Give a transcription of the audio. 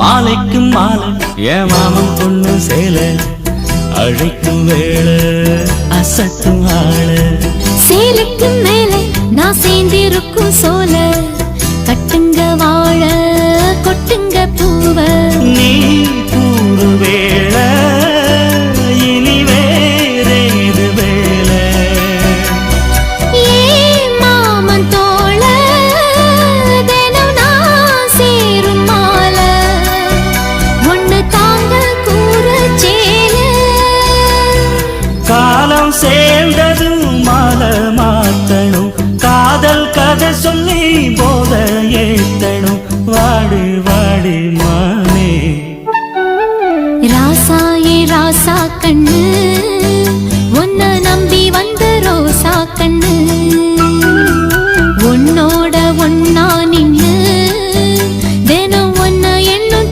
மாலைக்கும் மாலை என் மாமன் பொண்ணு சேல அழைக்கும் வேளை அசத்தும் ஆள சேலைக்கு மேலே நான் சேர்ந்திருக்கும் சோல கட்டுங்க வாழ கொட்டுங்க பூவ நீ கூறு வேளை இனி வேறேது வேளை ஏ மாமன் தோள தினம் நான் சேரும் மால ஒண்ணு தாங்க கூற சேல காலம் சேர்ந்ததும் மாலை மாத்தணும் காதல் கதை சொல்லி போத ஏத்தணும் வாடி வாடி மானே ராசா ஏ ராசா கண்ணு